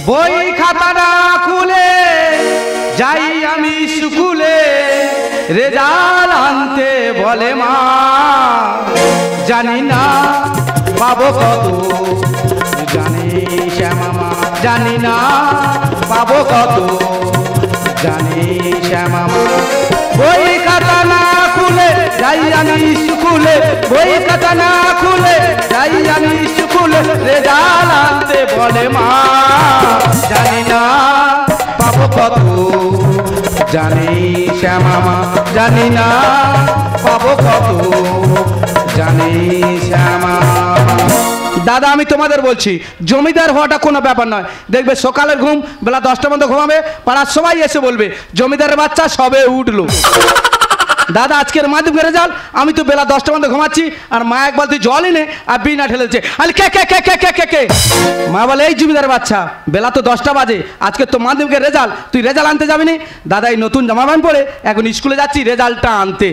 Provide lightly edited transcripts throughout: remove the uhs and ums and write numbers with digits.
বই খাতা না খুলে যাই আমি স্কুলে, রেজাল্ট আনতে বলে মা, জানি না পাবো কত, জানি শ্যামামা, জানি না পাবো কত, জানি শ্যামামা। বই খাতা না খুলে যাই আমি স্কুলে, বই খাতা না খুলে যাই আমি স্কুলে, রেজাল্ট আনতে বলে মা, জানি না পাবো কত, জানি শ্যামামা, জানি না পাবো কত, জানি শ্যামামা। দাদা আমি তোমাদের বলছি, জমিদার হওয়াটা কোনো ব্যাপার নয়। দেখবে সকালের ঘুম বেলা 10টা পর্যন্ত ঘুমাবে, পাড়ার সবাই এসে বলবে জমিদারের বাচ্চা সবে উঠলো। দাদা আজকের মাধ্যমিক রেজাল্ট, আমি তো বেলা 10টা পর্যন্ত ঘুমাচ্ছি, আর মা এক বালতি জল এনে আর বিনা ঠেলেছে, আরে কে কে কে কে কে কে কে। মা বলে এই জমিদার বাচ্চা, বেলা তো 10টা বাজে, আজকে তো মাধ্যমিকের রেজাল্ট, তুই রেজাল্ট আনতে যাবি নি? দাদা এই নতুন জামা প্যান্ট পরে এখন স্কুলে যাচ্ছি রেজাল্টটা আনতে।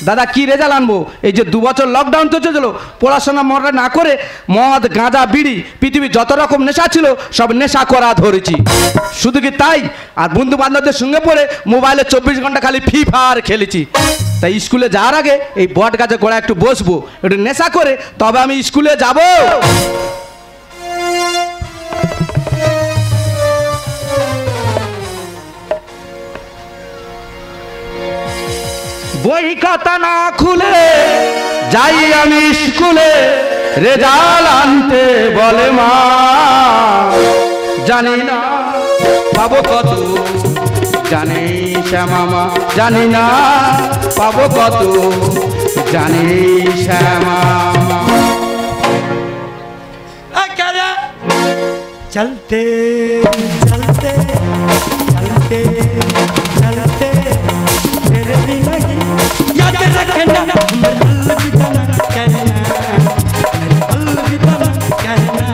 দাদা কি রেজাল্ট আনবো? এই যে 2 বছর লকডাউন তো চলছিল, পড়াশোনা মনে না করে মদ গাঁজা বিড়ি পৃথিবীর যত রকম নেশা ছিল সব নেশা করা ধরেছি। শুধু কি তাই, আর বন্ধু বান্ধবদের সঙ্গে পড়ে মোবাইলে 24 ঘন্টা খালি ফ্রি ফায়ার খেলেছি। তাই স্কুলে যাওয়ার আগে এই বট গাছে গোড়া একটু বসবো, একটু নেশা করে তবে আমি স্কুলে যাব। বই খাতা না খুলে যাই আমি স্কুলে, রেজাল্ট আনতে বলে মা, জানি না পাবো কত, জানি শ্যামামা, জানি না পাবো কত, জানি শ্যামামা। চলতে চলতে চলতে চলতে तेरे बिना ही याद रखना, अलविदा न कहना, अलविदा न कहना,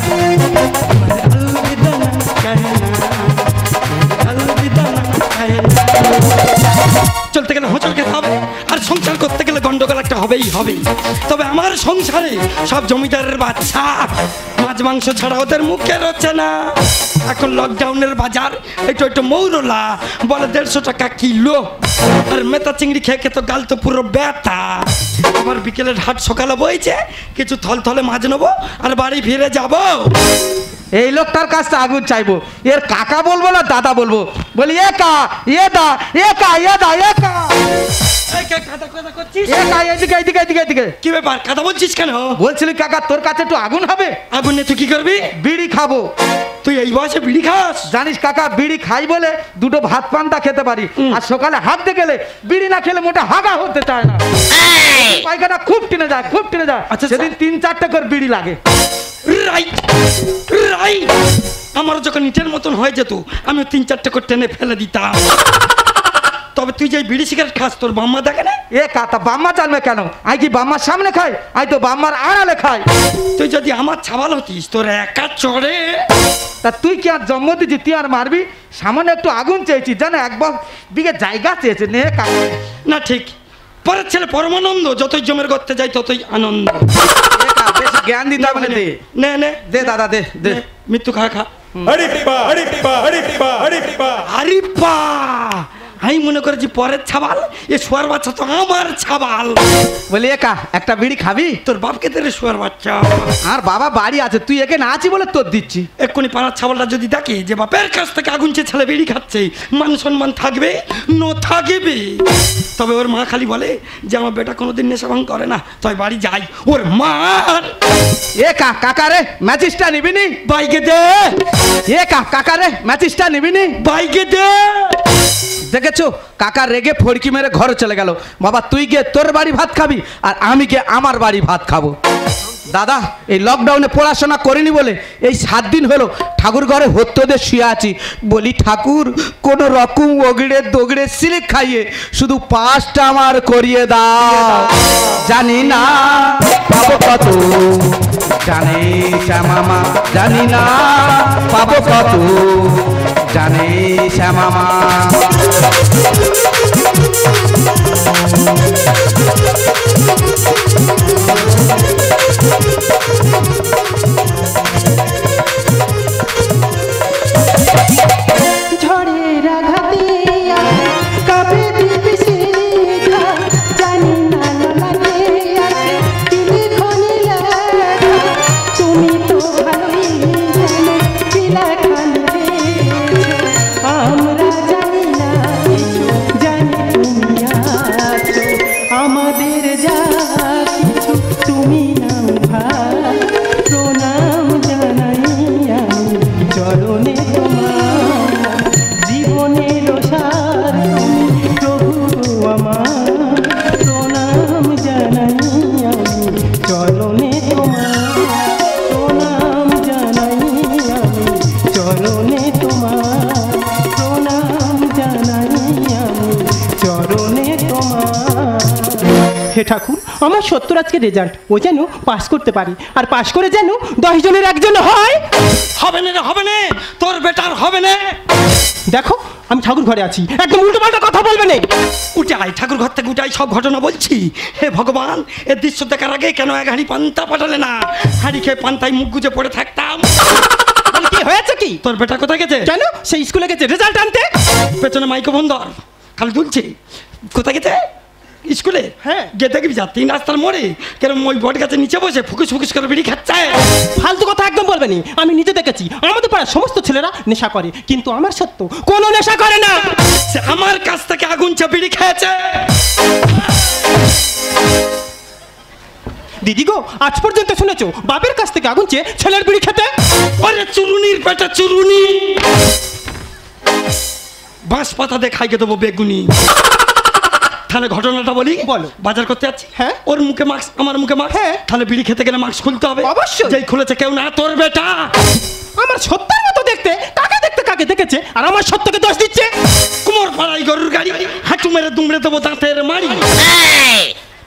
अलविदा न कहना, अलविदा न कहना। চলতে গেলে হোঁচট খেতে হবে, আর সংসার করতে গেলে গন্ডগোল একটা হবেই হবে। তবে আমার সংসারে সব জমিদারের বাচ্চা, মাছ মাংস ছাড়া ওদের মুখে রচ্ছে না। এখন লকডাউনের বাজার, একটু একটু মৌরলা বলে 150 টাকা কিলো, আর মেথা চিংড়ি খেয়ে খেয়ে তো গাল তো পুরো ব্যথা। আবার বিকেলের হাট সকালে বইছে, কিছু থলথলে মাছ নেবো আর বাড়ি ফিরে যাব। এই লোকটার কাছে আগুন চাইবো, এর কাকা বলবো না দাদা বলবো, বলি এ কা এ দা এ কা এ দা এ কা। কি ব্যাপার, কথা বলছিস কেন? বলছিলি কাকা তোর কাছে একটু আগুন হবে। আগুন নিয়ে তুই কি করবি? বিড়ি খাবো। তুই এই বয়সে বিড়ি খাস? জানিস কাকা, বিড়ি খাই বলে 2টো ভাত পান্তা খেতে পারি, আর সকালে হাঁটতে গেলে বিড়ি না খেলে মোটা হাগা হতে চায় না, পায়খানা খুব টেনে যায়, খুব টেনে যায়। আচ্ছা সেদিন 3-4টা করে বিড়ি লাগে। রাইট রাইট, আমারও যখন ইটের মতন হয়ে যেত আমি 3-4টা করে টেনে ফেলে দিতাম। তবে তুই যে বিড়ি সিগারেট খাস, তোর বাম্মা দেখে না? এ কাতা বাম্মা জানবে কেন? আই কি বাম্মার সামনে খাই? আই তো বাম্মার আড়ালে খাই। তুই যদি আমার ছাবাল হতিস তোর একা চড়ে। তা তুই কি আর জন্ম দিচ্ছি, তুই আর মারবি? সামান্য একটু আগুন চেয়েছি, জানো 1 বিঘে জায়গা চেয়েছে নে কাকা। না ঠিক, পরের ছেলে পরমানন্দ, যতই জমের করতে যাই ততই আনন্দ। বেশি জ্ঞান দিতে হবে না, দে নে নে দে দাদা দে দে। মৃত্যু খা খা। আরে বা, আমি মনে করেছি পরের ছাবাল, এ শোয়ার বাচ্চা তো আমার ছাবাল। বলি একা একটা বিড়ি খাবি? তোর বাপকে তেরে শোয়ার বাচ্চা। আর বাবা বাড়ি আছে, তুই একে না আছি বলে তোর দিচ্ছি। এক্ষুনি পাড়ার ছাবালটা যদি দেখে যে বাপের কাছ থেকে আগুন চেয়ে ছেলে বিড়ি খাচ্ছে, মান সম্মান থাকবে না থাকবে? তবে ওর মা খালি বলে যে আমার বেটা কোনোদিন নেশা ভাঙ করে না, তাই বাড়ি যাই ওর মার। এ কাকা রে ম্যাচিসটা নিবি নি? বাইকে দে। এ কাকা রে ম্যাচিসটা নিবি নি? বাইকে দে। দেখেছো কাকা রেগে ফড়কি মেরে ঘরে চলে গেল। বাবা তুই গিয়ে তোর বাড়ি ভাত খাবি, আর আমি গিয়ে আমার বাড়ি ভাত খাবো। দাদা এই লকডাউনে পড়াশোনা করিনি বলে এই 7 দিন হলো ঠাকুর ঘরে হত্যদের শুয়ে আছি। বলি ঠাকুর কোন রকম ওগড়ে দগড়ে সিলিক খাইয়ে শুধু পাসটা আমার করিয়ে দাও। জানি না পাবো কত, জানি শ্যামামা, জানি না পাবো কত, জানি শ্যামামা। আমার 70 আজকে রেজাল্ট, ও যেন পাস করতে পারি, আর পাস করে যেন 10 জনের একজন হয়। হবে না রে, হবে না, তোর বেটার হবে না। দেখো আমি ঠাকুর ঘরে আছি, একদম উল্টো পাল্টা কথা বলবে না। উঠাই, ঠাকুর ঘর থেকে উঠাই সব ঘটনা বলছি। হে ভগবান, এর দৃশ্য দেখার আগে কেন এক হাঁড়ি পান্তা পাঠালে না? হাঁড়ি খেয়ে পান্তায় মুখ গুজে পড়ে থাকতাম। কি হয়েছে কি? তোর বেটা কোথায় গেছে? কেন? সেই স্কুলে গেছে রেজাল্ট আনতে। পেছনে মাইক্রো বন্ধর খালি দুলছে। কোথায় গেছে? স্কুলে? হ্যাঁ। গিয়ে দেখবি যা 3 রাস্তার মোড়ে কেন ওই বট গাছের নিচে বসে ফুকুস ফুকুস করে বিড়ি খাচ্ছে। ফালতু কথা একদম বলবে না। আমি নিজে দেখেছি আমাদের পাড়ার সমস্ত ছেলেরা নেশা করে, কিন্তু আমার সত্য কোনো নেশা করে না। সে আমার কাছ থেকে আগুন চা বিড়ি খেয়েছে। দিদি গো, আজ পর্যন্ত শুনেছো বাপের কাছ থেকে আগুন চেয়ে ছেলের বিড়ি খেতে? ওরে চুরুনির পেটা চুরুনি, বাঁশ পাতা দিয়ে খাইকে দেবো বেগুনি। তাহলে ঘটনাটা বলি। বলো। বাজার করতে যাচ্ছি, হ্যাঁ। ওর মুখে মাস্ক, আমার মুখে মাস্ক। হ্যাঁ। তাহলে বিড়ি খেতে গেলে মাস্ক খুলতে হবে। অবশ্যই। যেই খুলেছে কেউ না, তোর বেটা। আমার সত্যের মতো দেখতে কাকে দেখেছে, আর আমার সত্যকে দোষ দিচ্ছে। কুমোর পাড়াই গরুর গাড়ি, হাঁটু মেরে দুমড়ে দেবো দাঁতের মারি।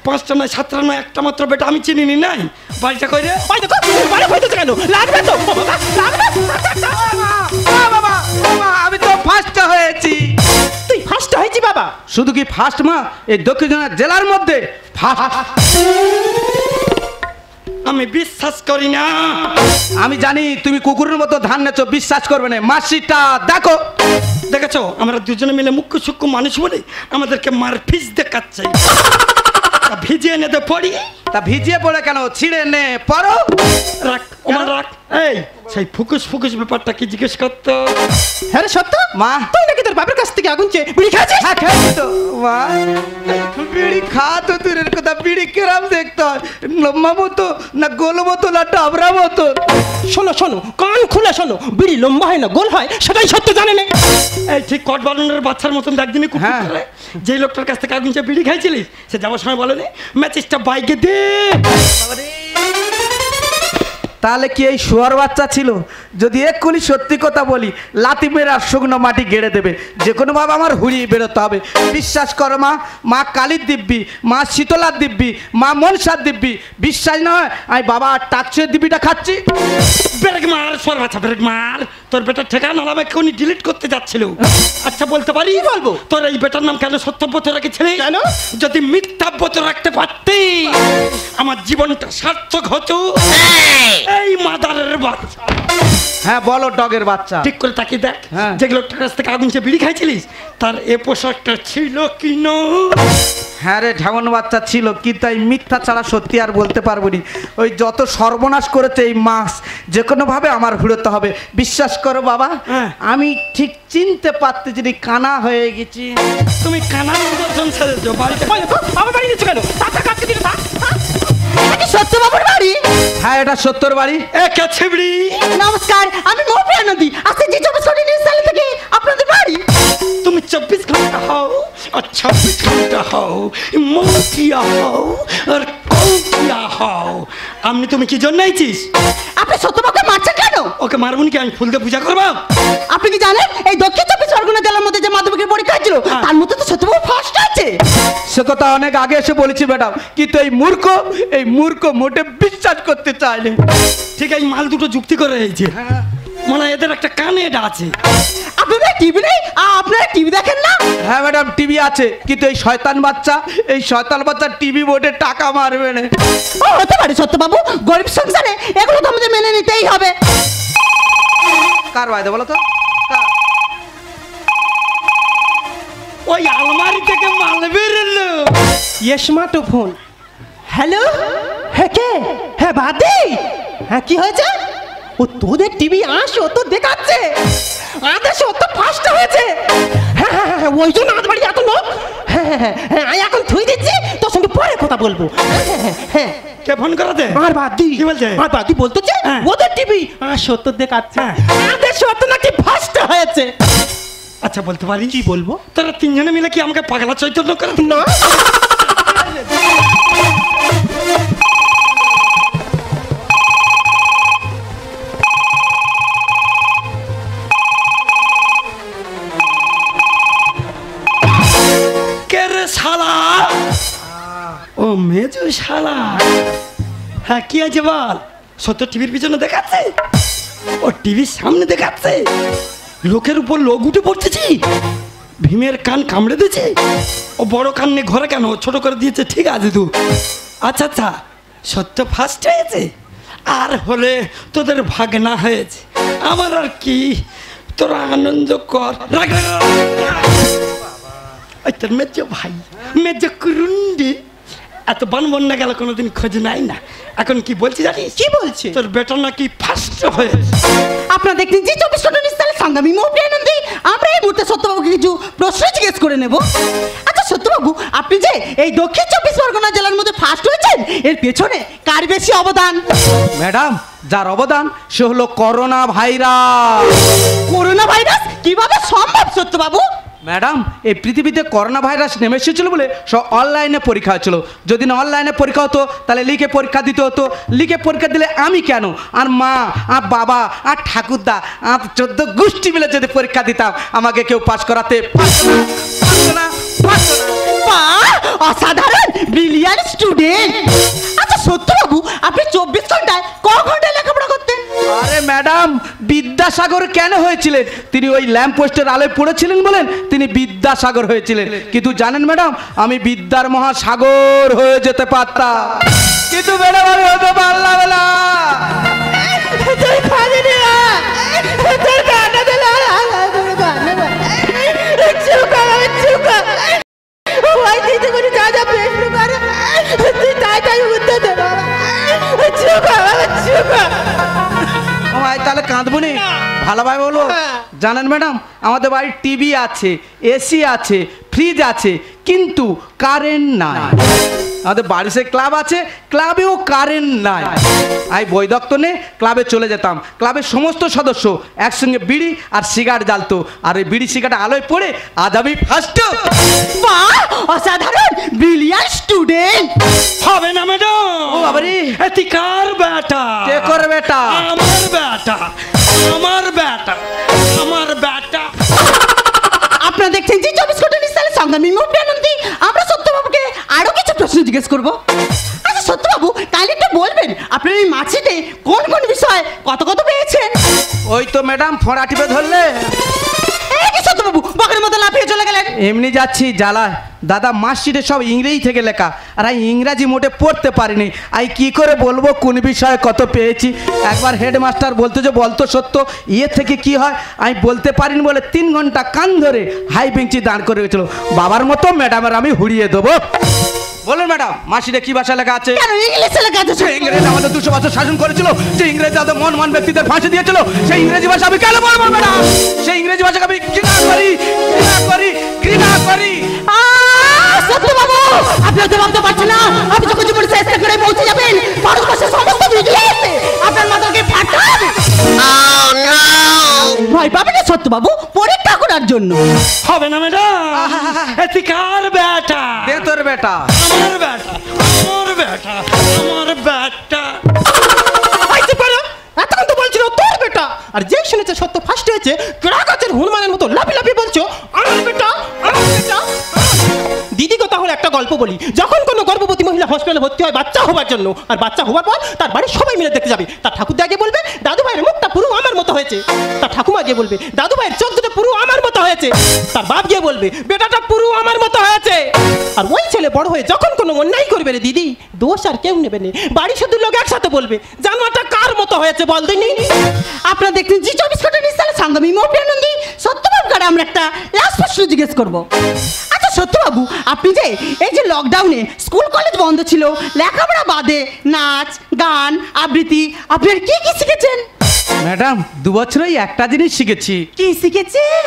5টা নয় 7টা নয়, একটা মাত্র বেটা আমি চিনি নি নাই। বাড়িটা কই রে? ওই দেখো, বাড়ি হইতেছে কেন? লাগবে তো বাবা, লাগবে। বাবা, আমি তো ফার্স্ট হয়েছি। তুই ফার্স্ট হয়েছি বাবা? শুধু কি ফার্স্ট মা, এই দক্ষিণ জেলার মধ্যে ফার্স্ট। আমি বিশ্বাস করি না। আমি জানি তুমি কুকুরের মতো ধান নেছো, বিশ্বাস করবে না। মাসিটা দেখো। দেখেছো, আমরা দুজনে মিলে মুখ্য সূক্ষ্ম মানুষ বলে আমাদেরকে মার ফিস দেখাচ্ছে। ভিজিয়ে নেতে পড়ি। তা ভিজিয়ে পড়ে কেন? ছিঁড়ে নে পড়ো। রাখ ওমা রাখ। এই সেই ফুকুস ফুকুস ব্যাপারটা কি জিজ্ঞেস করতো? হ্যাঁ রে সত্য মা। তুই নাকি তোর বাপের কাছ থেকে আগুন চেয়ে বিড়ি খাচ্ছিস? হ্যাঁ খেয়েছি তো মা। বিড়ি খা তো দূরের কথা, বিড়ি কেরাম দেখতে হয়? লম্বা মতো না গোল মতো না টাবরা মতো? শোনো শোনো, কান খুলে শোনো, বিড়ি লম্বা হয় না গোল হয় সেটাই সত্য জানে না। এই ঠিক কট বালনের বাচ্চার মতন একদিনই কুকুর হ্যাঁ। করে যেই লোকটার কাছ থেকে আগুন চেয়ে বিড়ি খাইছিলিস, সে যাওয়ার সময় বলেনি ম্যাচিসটা বাইকে দে। তাহলে কি এই শুয়ার বাচ্চা ছিল? যদি এক্ষুনি সত্যি কথা বলি, লাথি মেরে আর শুকনো মাটি গেড়ে দেবে। যে কোনো ভাবে আমার হুড়িয়ে বেরোতে হবে। বিশ্বাস করো মা, মা কালীর দিব্যি, মা শীতলার দিব্যি, মা মনসার দিব্যি। বিশ্বাস না হয় আমি বাবা টাকসের দিব্যিটা খাচ্ছি। ব্রেক মার সর বাচ্চা, ব্রেক মার। তোর বেটার ঠিকানা নাম এক্ষুনি ডিলিট করতে যাচ্ছিল। আচ্ছা বলতে পারি? বলবো। তোর এই বেটার নাম কেন সত্যব্রত রেখেছিলি? কেন? যদি মিথ্যাব্রত রাখতে পারতি আমার জীবনটা সার্থক হতো। এই মাদারের বাচ্চা। হ্যাঁ বলো ডগের বাচ্চা। ঠিক করে তাকিয়ে দেখ, হ্যাঁ। যে লোকটার কাছ থেকে আগুন চেয়ে বিড়ি খাইছিলিস তার এ পোশাকটা ছিল কি না? হ্যাঁ রে ঢেমন বাচ্চা ছিল, কিন্তু এই মিথ্যা ছাড়া সত্যি আর বলতে পারবো নি। ওই যত সর্বনাশ করেছে এই মাস, যে কোনোভাবে আমার ঘুরোতে হবে। বিশ্বাস করো বাবা, হ্যাঁ। আমি ঠিক চিনতে পারতে যদি কানা হয়ে গেছি। তুমি কানার দর্শন ছেড়েছো বাড়িতে। ওই দেখো, আমার বাড়ি নিচ্ছ কেন? তাতা কাটকে দিলে তা। সত্য বাবুর বাড়ি? হ্যাঁ এটা সত্যর বাড়ি। একা ছিবড়ি। নমস্কার, আমি মৌপ্রিয়া নদী, আসছি জি 24 নিউজ চ্যানেল থেকে। আপনাদের বাড়ি? তুমি 24 ঘন্টা হও আর 26 ঘন্টা হও, মৌকিয়া হও আর কৌকিয়া হও, আমি তুমি কি জন্য আইছিস? আপনি সত্যবাবুকে মারছেন কেন? ওকে মারবো কি? আমি ফুল দিয়ে পূজা করবো? আপনি কি জানেন এই দক্ষিণ 24 পরগনা জেলার মধ্যে যে মাধ্যমিকের পরীক্ষা ছিল তার মধ্যে তো সত্যবাবু ফার্স্ট আছে। সে কথা অনেক আগে এসে বলেছি ম্যাডাম, কিন্তু এই মূর্খ মোটে বিশ্বাস করতে চাইলে। ঠিক এই মাল দুটো যুক্তি করে হয়েছে। মনে হয় এদের একটা কানে এটা আছে। আপনাদের টিভি নেই? আপনারা টিভি দেখেন না? হ্যাঁ ম্যাডাম টিভি আছে, কিন্তু এই শয়তান বাচ্চা টিভি বোর্ডে টাকা মারবে না। ও হতে পারে সত্যবাবু, গরিব সংসারে এগুলো তো আমাদের মেনে নিতেই হবে। কার বায়দা বলো তো? ওই আলমারি থেকে মাল বেরোলো। Smart phone. হ্যালো, হ্যাঁ কে? হ্যাঁ বাদি, হ্যাঁ কি হয়েছে? ও তোদের টিভি আসো তো দেখাচ্ছে, আদেশে ও তো ফার্স্ট হয়েছে। হ্যাঁ হ্যাঁ হ্যাঁ, ওই জন্য আমাদের বাড়ি এত লোক। হ্যাঁ হ্যাঁ হ্যাঁ, আমি এখন থুই দিচ্ছি, তোর সঙ্গে পরে কথা বলবো। হ্যাঁ হ্যাঁ হ্যাঁ। কে ফোন করাতে? আর বাদি কি বলছে? আর বাদি বলতেছে হ্যাঁ। ওদের টিভি আসো তো দেখাচ্ছে, হ্যাঁ। আদেশে ও তো নাকি ফার্স্ট হয়েছে। আচ্ছা বলতে পারি? কি বলবো? তারা তিনজনে মিলে কি আমাকে পাগলা চৈতন্য করে? না কে রে শালা? ও মেয়ে বুঝু শালা। হ্যাঁ কি আছে বল? সত্য টিভির পিছনে দেখাচ্ছে, ও টিভির সামনে দেখাচ্ছে, লোকের উপর লোক উঠে পড়তেছি, ভীমের কান কামড়ে দিয়েছে। ও বড় কান নিয়ে ঘরে কেন, ছোট করে দিয়েছে। ঠিক আছে তু, আচ্ছা আচ্ছা, সত্য ফার্স্ট হয়েছে, আর হলে তোদের ভাগ না হয়েছে, আমার আর কি, তোরা আনন্দ কর। তোর মেজ ভাই, মেজ কুরুন্ডি, এত বান বন্যা গেল কোনোদিন খোঁজ নাই না। এখন কি বলছি জানিস? কি বলছে? তোর বেটা নাকি ফার্স্ট হয়েছে। আপনারা দেখছেন জি 24 ঘন্টা নিউজ চ্যানেল সংগ্রামী মৌপিয়া নন্দী। আমরা এই মুহূর্তে সত্যবাবুকে কিছু প্রশ্ন জিজ্ঞেস করে নেব। আচ্ছা সত্যবাবু, আপনি যে এই দক্ষিণ 24 পরগনা জেলার মধ্যে ফার্স্ট হয়েছেন, এর পেছনে কার বেশি অবদান? ম্যাডাম, যার অবদান সে হলো করোনা ভাইরাস। করোনা ভাইরাস কিভাবে সম্ভব সত্যবাবু? ম্যাডাম, এই পৃথিবীতে করোনা ভাইরাস নেমে এসেছিল বলে সব অনলাইনে পরীক্ষা হচ্ছিল। যদি না অনলাইনে পরীক্ষা হতো তাহলে লিখে পরীক্ষা দিতে হতো। লিখে পরীক্ষা দিলে আমি কেন, আর মা, আর বাবা, আর ঠাকুরদা, আর 14 গোষ্ঠী মিলে যদি পরীক্ষা দিতাম, আমাকে কেউ পাস করাতে পারতো না। বাহ, অসাধারণ, ব্রিলিয়ান্ট স্টুডেন্ট। আচ্ছা সত্যবাবু, আপনি 24 ঘন্টায় ক ঘন্টা লেখাপড়া করতেন? আরে ম্যাডাম, বিদ্যাসাগর কেন হয়েছিলেন? তিনি ওই ল্যাম্প পোস্টের আলোয় পড়েছিলেন বলেন তিনি বিদ্যাসাগর হয়েছিলেন। কিন্তু জানেন ম্যাডাম, আমি বিদ্যার মহাসাগর হয়ে যেতে পারতাম, কিন্তু ম্যাডাম আমি হতে পারলাম না। তাহলে কাঁদবো নি, ভালোভাবে বলো। জানেন ম্যাডাম, আমাদের বাড়ির টিভি আছে, এসি আছে, ফ্রিজ আছে, কিন্তু কারেন্ট নাই। আমাদের বাড়িতে ক্লাব আছে, ক্লাবেও কারেন্ট নাই। আমি বই দপ্তর নিয়ে ক্লাবে চলে যেতাম। ক্লাবের সমস্ত সদস্য একসঙ্গে বিড়ি আর সিগারেট জ্বালতো, আর ওই বিড়ি সিগারেট আলোয় পড়ে আজ আমি ফার্স্ট। বাহ, অসাধারণ, ব্রিলিয়ান্ট স্টুডেন্ট। হবে না ম্যাডাম। ও বাবারে, এটি কার বেটা? কে করে বেটা? আমার বেটা, আমার বেটা, আমার বেটা। আপনারা দেখছেন জি 24 ঘন্টা নিউজ চ্যানেল সংগ্রামী মৌপিয়া নন্দী। আমরা সত্যবাবুকে আরো কিছু প্রশ্ন জিজ্ঞেস করব। আচ্ছা সত্যবাবু, কাইন্ডলি একটু বলবেন আপনার এই মার্কশিটে কোন কোন বিষয় কত কত পেয়েছেন? ওই তো ম্যাডাম, ফোঁড়া টিপে ধরলে। এই কি সত্যবাবু, বকের মতো লাফিয়ে চলে গেলেন? এমনি যাচ্ছি জ্বালায়। দাদা, মার্কশিটে সব ইংরেজি থেকে লেখা, আর আমি ইংরাজি মোটে পড়তে পারিনি। আমি কি করে বলবো কোন বিষয়ে কত পেয়েছি? একবার হেডমাস্টার বলতো যে বলতো সত্য, ইয়ে থেকে কি হয় আমি বলতে পারিনি বলে 3 ঘন্টা কান ধরে হাই বেঞ্চি দাঁড় করে গেছিল। বাবার মতো ম্যাডামের আমি হুড়িয়ে দেবো। বলুন ম্যাডাম, মার্কশিটে কি ভাষা লেখা আছে? কেন ইংলিশে লেখা আছে? ইংরেজ আমাদের 200 বছর শাসন করেছিল, যে ইংরেজ আমাদের মন ব্যক্তিদের ফাঁসি দিয়েছিল, সেই ইংরেজি ভাষা আমি কেন বলবো ম্যাডাম? সেই ইংরেজি ভাষাকে আমি ঘৃণা করি, ঘৃণা করি, ঘৃণা করি। সত্যবাবু, আপনি তো ভাবতে পারছেন না, আপনি যখন জীবনে চেষ্টা করে পৌঁছে যাবেন ভারতবর্ষের সমস্ত মিডিয়া এসে আপনার মাথাকে ফাটাবে। ভয় পাবেন না সত্যবাবু, পরীক্ষা করার জন্য। হবে না ম্যাডাম, এটি কার বেটা? দে তোর বেটা। আমার বেটা, আমার বেটা, আমার বেটা। এতক্ষণ তো বলছিল তোর বেটা, আর যেই শুনেছে সত্য ফার্স্ট হয়েছে, গ্রাহকের হনুমানের মতো লাফি লাফি বলছো আমার বেটা, আমার বেটা। দিদিকে তাহলে একটা গল্প বলি। যখন কোনো গর্ভবতী মহিলা হসপিটালে ভর্তি হয় বাচ্চা হবার জন্য, আর বাচ্চা হওয়ার পর তার বাড়ির সবাই মিলে দেখতে যাবে, তার ঠাকুরদা গিয়ে বলবে দাদু ভাইয়ের মুখটা পুরো আমার মতো হয়েছে, তার ঠাকুমা গিয়ে বলবে দাদু ভাইয়ের চোখ দুটো পুরো আমার মতো হয়েছে, তার বাপ গিয়ে বলবে বেটাটা পুরো আমার মতো হয়েছে। আর ওই ছেলে বড় হয়ে যখন কোনো অন্যায় করবে রে দিদি, দোষ আর কেউ নেবে না, বাড়ি শুধু লোক একসাথে বলবে জানোয়ারটা কার মতো হয়েছে বল দিনি। আপনারা দেখছেন জি 24 ঘন্টা নিউজ চ্যানেল সংগ্রামী মৌপিয়া নন্দী। সত্যবাবুকে আমরা একটা লাস্ট প্রশ্ন জিজ্ঞেস করবো। আচ্ছা সত্যবাবু, আপনি যে এই যে লকডাউনে স্কুল কলেজ বন্ধ ছিল, লেখাপড়া বাদে নাচ গান আবৃত্তি আপনার কি কি শিখেছেন? ম্যাডাম, 2 বছরই একটা জিনিস শিখেছি। কি শিখেছেন?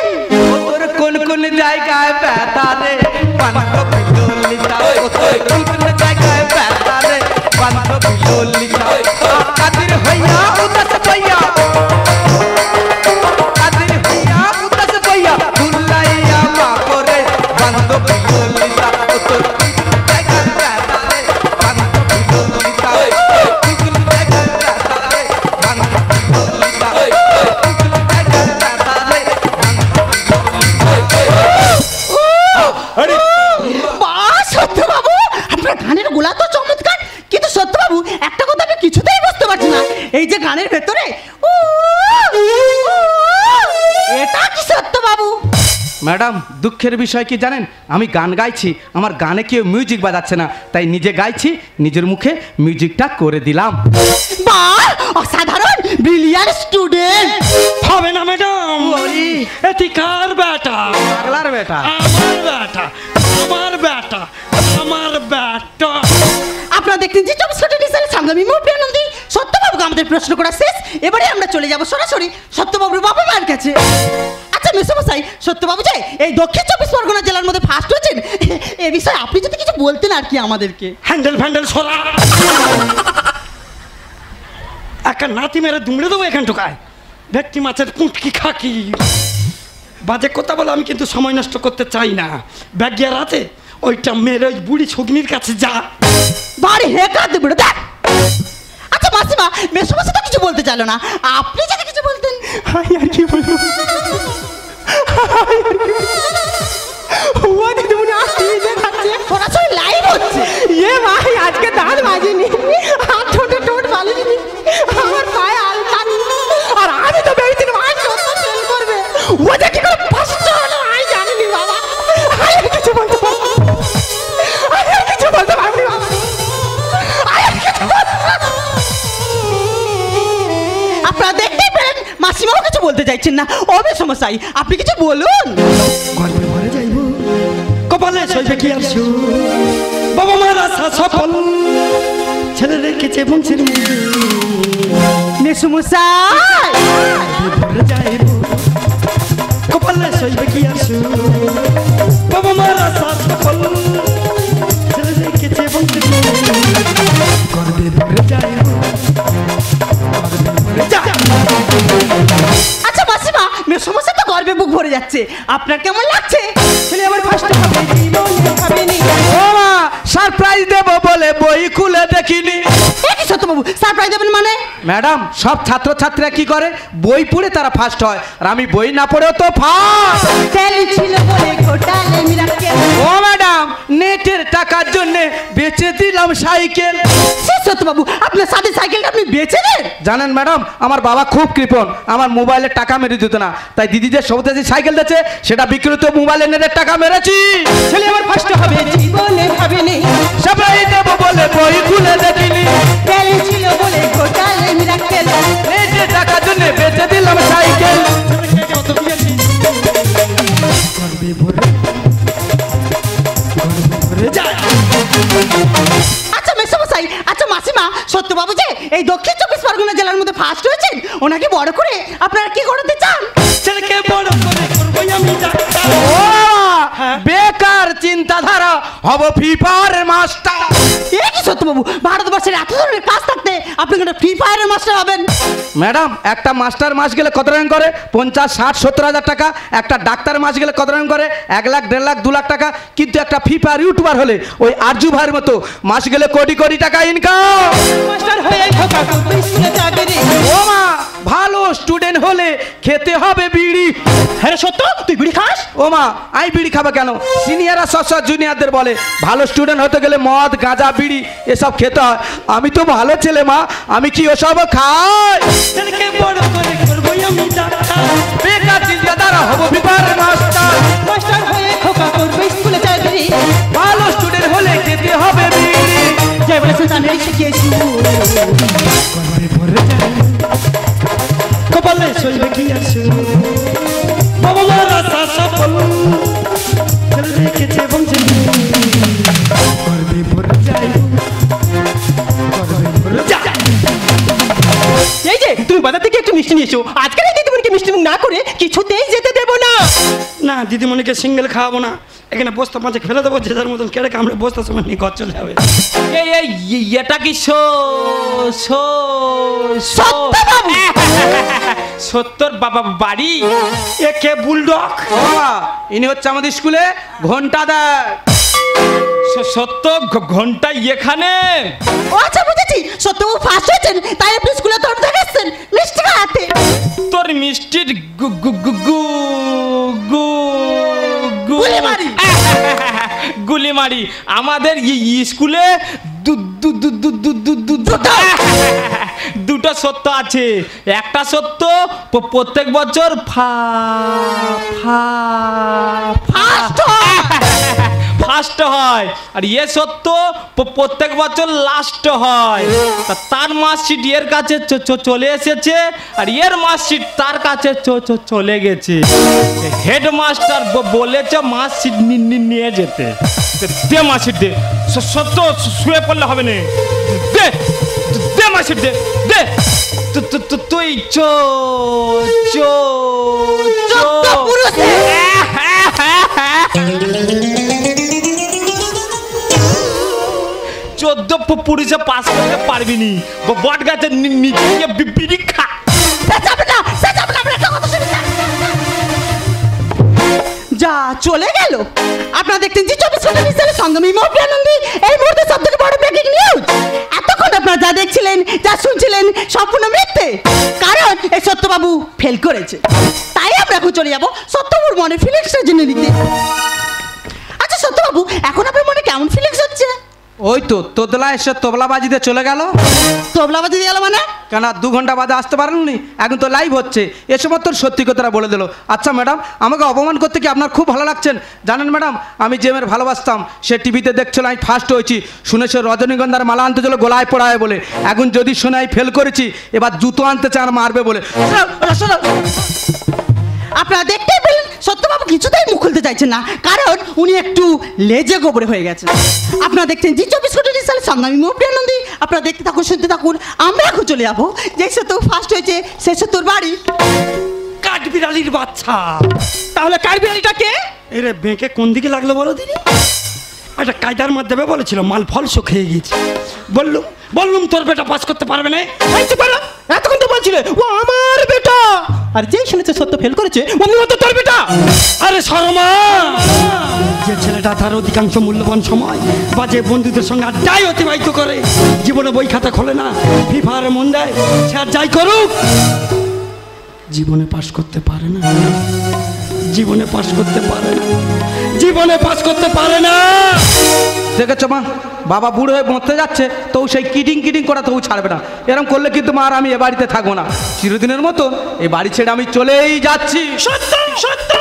তোর কোন কোন জায়গায় ব্যথা রে, বান্ধবী ললিতা, তোর কোন কোন জায়গায় ব্যথা রে, বান্ধবী ললিতা, কাদের হইয়া উদাস হইয়া, কাদের হইয়া উদাস হইয়া, দুলাইয়া মা করে, বান্ধবী ললিতা, তোর কোন কোন জায়গায় ব্যথা রে, বান্ধবী ললিতা, কোন কোন জায়গায় ব্যথা রে, বান্ধবী ললিতা, কোন কোন জায়গায় ব্যথা রে, বাহ সত্যবাবু, আপনার গানের গোলা তো চমৎকার। গানের ভেতরে এটা কি সত্য বাবু? ম্যাডাম দুঃখের বিষয় কি জানেন, আমি গান গাইছি, আমার গানে কেউ মিউজিক বাজাচ্ছে না, তাই নিজে গাইছি, নিজের মুখে মিউজিকটা করে দিলাম। বাহ, অসাধারণ, ব্রিলিয়ান্ট স্টুডেন্ট। হবে না ম্যাডাম, এটি কার বেটা? পাগলার বেটা। আমার বেটা, আমার বেটা, আমার বেটা। আপনারা দেখতেন যে 24 ঘন্টা ডিজিটাল সংগ্রামী মুভি আনন্দী। সত্যবাবুকে আমাদের প্রশ্ন করা শেষ, এবারে আমরা চলে যাব সরাসরি সত্যবাবুর বাবা মায়ের কাছে। আচ্ছা মেসোমশাই, সত্যবাবু যে এই দক্ষিণ 24 পরগনা জেলার মধ্যে ফার্স্ট হয়েছেন, এ বিষয়ে আপনি যদি কিছু বলতেন আর কি আমাদেরকে। হ্যান্ডেল ফ্যান্ডেল সরা, একটা নাতি মেরে দুমড়ে দেবো এখান ঢোকায়। ভেটকি মাছের পুঁটকি খাকি, বাজে কথা বলে আমি কিন্তু সময় নষ্ট করতে চাই না। ব্যাগিয়ার আছে, ওইটা মেরে ওই বুড়ি ছগ্নির কাছে যা। বাড়ি হেকা দেবে দেখ। আচ্ছা মাসিমা, মেসোমশাই তো কিছু বলতে চাইলো না, আপনি যদি কিছু বলতেন। হাই আর কি বলবো, ও দিদিমণি আসছে, সরাসরি লাইভ হচ্ছে। এ ভাই আজকে দাঁত বাজেনি, হাত ঠোঁটে ঠোঁট বালিনি, আমার পায়ে আলকান, আর আমি তো ভেবেছিলাম আজ সত্য ফেল করবে। ও যে কি করে ফার্স্ট হলো আমি জানিনি বাবা। আমি আর কিছু বলতে পারবো না, আমি আর কিছু বলতে পারবো না বাবা, আমি আর কিছু বলতে পারবো না। আপনারা দেখতেই পেলেন মাসিমাও কিছু বলতে চাইছেন না। ও মেসোমশাই আপনি কিছু বলুন। গর্বে ভরে যাইব, কপালে সইবে কি আসু, বাবা মার আশা সফল, ছেলে রেখেছে বংশের মেসোমশাই ভরে যাইব, কপালে সইবে কি আসু, বাবা মার আশা সফল, ছেলে রেখেছে বংশের গর্বে ভরে যাইব, গর্বে ভরে যাইব। আচ্ছা মাসিমা, মেসোমশাই তো গর্বে বুক ভরে যাচ্ছে, আপনার কেমন লাগছে? ছেলে আমার ফার্স্ট হবে, জীবনে ভাবেনি। ও মা, সারপ্রাইজ দেবো বলে বই খুলে দেখিনি। এ কি সত্যবাবু, সারপ্রাইজ দেবেন মানে? ম্যাডাম সব ছাত্রছাত্রীরা কি করে, বই পড়ে তারা ফার্স্ট হয়, আর আমি বই না পড়েও তো ফার্স্ট। তেল ছিল বলে ঘোটালে মিরাক্কেল। ও ম্যাডাম, নেটের টাকার জন্য বেচে দিলাম সাইকেল। সে সত্যবাবু, আপনার সাথে সাইকেলটা আপনি বেচে দেন? জানেন ম্যাডাম, আমার বাবা খুব কৃপণ, আমার মোবাইলে টাকা মেরে দিত না, তাই দিদি যে সবুজ সাইকেল দিয়েছে সেটা বিক্রিত মোবাইলে নেটের টাকা মেরেছি। ছেলে আমার ফার্স্ট হবে, জীবনে ভাবেনি। সারপ্রাইজ দেবো বলে বই খুলে দেখিনি, তেল ছিল বলে ঘোটালে মিরাক্কেল। নেটের টাকার জন্য বেচে দিলাম সাইকেল। গর্বে ভরে, গর্বে ভরে যায়। আচ্ছা মেসোমশাই, আচ্ছা মাসিমা, সত্যবাবু যে এই দক্ষিণ 24 পরগনা জেলার মধ্যে ফার্স্ট হয়েছেন, ওনাকে বড় করে আপনারা কি করতে চান? ছেলেকে বড় করে করবই আমি ডাক্তার। ও বেকার চিন্তাধারা, হব ফিফার মাস্টার। এ কি সত্যবাবু, ভারতবর্ষের এত ধরনের কাজ থাকতে আপনি কেন ফ্রি ফায়ারের মাস্টার হবেন? ম্যাডাম একটা মাস্টার মাস গেলে কত টাকা করে? 50, 60, 70 হাজার টাকা। একটা ডাক্তার মাস গেলে কত টাকা করে? 1 লাখ, 1.5 লাখ, 2 লাখ টাকা। কিন্তু একটা ফিফার ইউটিউবার হলে ওই আরজু ভাইয়ের মতো মাস গেলে কোটি কোটি টাকা ইনকাম। মাস্টার হয়ে ঢোকা করতে স্কুলে চাকরি। ও মা, ভালো স্টুডেন্ট হলে খেতে হবে বিড়ি। হ্যাঁ সত্য, তুই বিড়ি খাস? ও মা, আমি বিড়ি খাবো কেন? সিনিয়ররা সব জুনিয়রদের বলে ভালো স্টুডেন্ট হতে গেলে মদ, গাঁজা, বিড়ি এসব খেতে হয়। আমি তো ভালো ছেলে মা, আমি কি ওসব খাই? ছেলেকে বড় করে করবই আমি ডাক্তার। বেকার চিন্তাধারা, হব ফিফার মাস্টার। মাস্টার হয়ে ঢোকা করতে স্কুলে চাকরি। ভালো স্টুডেন্ট হলে খেতে হবে বিড়ি। জয় বলে সুলতানের শিখিয়েছি। গর্বে ভরে যায়, কপালে সইবে কি আসু, বাবা মার আশা সফল, ছেলে রেখেছে বংশের গর্বে ভরে যায়, গর্বে ভরে যায়। এই যে তুমি বাজার থেকে একটু মিষ্টি নিয়ে এসো, আজকের এই দিদিমণিকে মিষ্টি মুখ না করে কিছুতেই যেতে দেবো না। না দিদিমণিকে সিঙ্গেল খাওয়াবো না, এখানে বস্তা পাঁচে ফেলে দেবো, যে যার মতন কেড়ে কামড়ে বস্তা সময় নিয়ে ঘর চলে যাবে। এটা কি সত্যর বাবা বাড়ি? একে বুলডগ। ও মা, ইনি হচ্ছে আমাদের স্কুলে ঘন্টা দেয়। সত্য ঘন্টা এখানে? ও আচ্ছা বুঝেছি, সত্যবাবু ফার্স্ট হয়েছেন তাই আপনি স্কুলে তরফ থেকে এসছেন মিষ্টি খাওয়াতে। তোর মিষ্টির গুলিমারি আমাদের স্কুলে দুটো সত্য আছে। একটা সত্য প্রত্যেক বছর ফার্স্ট হয়, আর ইয়ে সত্য প্রত্যেক বছর লাস্ট হয়। তার মার্কশিট এর কাছে চলে এসেছে, আর এর মার্কশিট তার কাছে চলে গেছে। হেডমাস্টার বলেছে মার্কশিট নিয়ে যেতে। দে মার্কশিট দে, সত্য শুয়ে পড়লে হবে না। দে দে মার্কশিট দে, দে তুই চো চো চো 14 পুরুষে পাস করতে পারবি নি। বট গাছের নিচে গিয়ে বিড়ি খা। যা চলে গেল। আপনারা দেখতেন জি 24 ঘন্টা মিস্টার সংগ্রামী মহাপ্রানন্দী এই মুহূর্তে সবথেকে বড় ব্রেকিং নিউজ। এতক্ষণ আপনারা যা দেখছিলেন, যা শুনছিলেন সম্পূর্ণ মিথ্যে। কারণ এই সত্যবাবু ফেল করেছে। তাই আমরা এখন চলে যাবো সত্যবাবুর মনে ফিলিংসটা জেনে নিতে। আচ্ছা সত্যবাবু, এখন আপনার মনে কেমন ফিলিংস হচ্ছে? ওই তো তোতলা এসে তবলা বাজিতে চলে গেল। তবলা বাজি দিয়ে গেল মানে? কেন 2 ঘন্টা বাদে আসতে পারেননি? এখন তো লাইভ হচ্ছে, এ সময় তোর সত্যি কথাটা বলে দিল। আচ্ছা ম্যাডাম, আমাকে অপমান করতে কি আপনার খুব ভালো লাগছেন? জানেন ম্যাডাম, আমি যে মেয়ের ভালোবাসতাম সে টিভিতে দেখছিল আমি ফার্স্ট হয়েছি, শুনেছে রজনীগন্ধার মালা আনতে চলো গোলায় পড়ায় বলে। এখন যদি শুনে আমি ফেল করেছি, এবার জুতো আনতে চান মারবে বলে। আপনারা দেখতেই পেলেন সত্যবাবু কিছুতেই মুখ খুলতে চাইছেন না, কারণ উনি একটু লেজে গোবরে হয়ে গেছেন। আপনারা দেখছেন জি 24 ঘন্টা সালে সংগ্রামী মহাপ্রানন্দী। আপনারা দেখতে থাকুন, শুনতে থাকুন। আমরা এখন চলে যাবো যে সত্য ফার্স্ট হয়েছে সে সত্যর বাড়ি। কাঠবিড়ালির বাচ্চা। তাহলে কাঠবিড়ালিটা কে? এরে বেঁকে কোন দিকে লাগলো বলো দিদি? একটা কায়দার মাধ্যমে বলেছিল, মাল ফল খেয়ে গেছি। বললুম তোর বেটা পাস করতে পারবে না। এতক্ষণ তো বলছিলে ও আমার বেটা, আর যেই শুনেছে সত্য ফেল করেছে অমনি ও তো তোর বেটা। আরে শর্মা, যে ছেলেটা তার অধিকাংশ মূল্যবান সময় বাজে বন্ধুদের সঙ্গে আড্ডায় অতিবাহিত করে, জীবনে বই খাতা খোলে না, ফিফারে মন দেয়, সে আর যাই করুক জীবনে পাস করতে পারে না। জীবনে পাস করতে পারে না। জীবনে পাস করতে পারে না। দেখেছো মা, বাবা বুড়ো হয়ে মরতে যাচ্ছে, তো সেই কিডিং কিডিং করা তো ছাড়বে না। এরকম করলে কিন্তু মা আর আমি এ বাড়িতে থাকবো না। চিরদিনের মতন এই বাড়ি ছেড়ে আমি চলেই যাচ্ছি। সত্য সত্য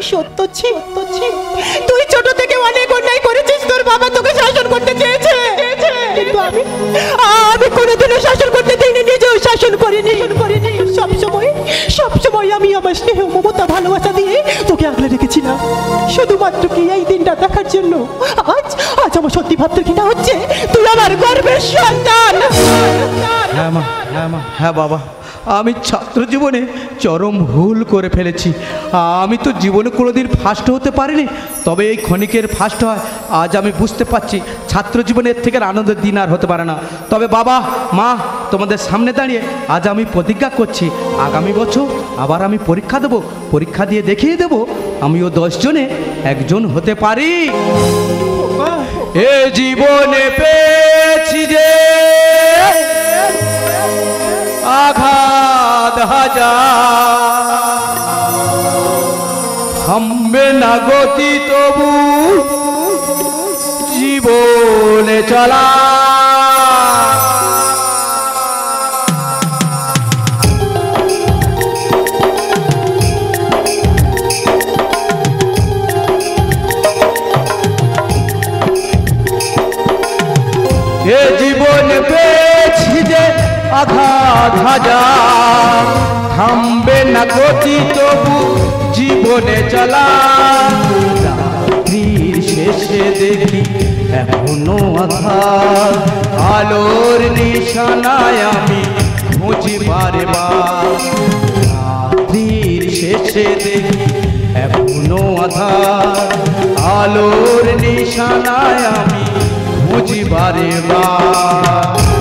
সত্য তুই ছোট থেকে অনেক অন্যায় করেছিস। তোর বাবা তোকে শাসন করতে চেয়েছে, কিন্তু আমি কোনোদিনও শাসন করতে দিইনি, নিজেও শাসন করিনি। সবসময় আমি আমার স্নেহ মমতা ভালোবাসা দিয়ে তোকে আগলে রেখেছিলাম, শুধুমাত্র কি এই দিনটা দেখার জন্য। আজ আমার সত্যি ভাবতে কিনা হচ্ছে তুই আমার গর্বের সন্তান। হ্যাঁ মা, হ্যাঁ মা, হ্যাঁ বাবা, আমি ছাত্র জীবনে চরম ভুল করে ফেলেছি। আমি তো জীবনে কোনোদিন ফার্স্ট হতে পারিনি, তবে এই ক্ষণিকের ফার্স্ট হয়। আজ আমি বুঝতে পারছি ছাত্র জীবনের থেকে আনন্দের দিন আর হতে পারে না। তবে বাবা মা, তোমাদের সামনে দাঁড়িয়ে আজ আমি প্রতিজ্ঞা করছি, আগামী বছর আবার আমি পরীক্ষা দেবো, পরীক্ষা দিয়ে দেখিয়ে দেবো আমিও 10 জনে একজন হতে পারি। এ জীবনে পেয়েছি যে আঘাত হাজার, থামবে না গতি তবু জীবনে চলা। এ জীবনে পেয়েছি যে আঘাত হাজার, থামবে না গতি তবু জীবনে চলা। রাত্রির শেষে দেখি এখনো আধার, আলোর নিশানায় আমি খুঁজি বারবার। রাত্রির শেষে দেখি এখনো আধার, আলোর নিশানায় আমি খুঁজি বারবার।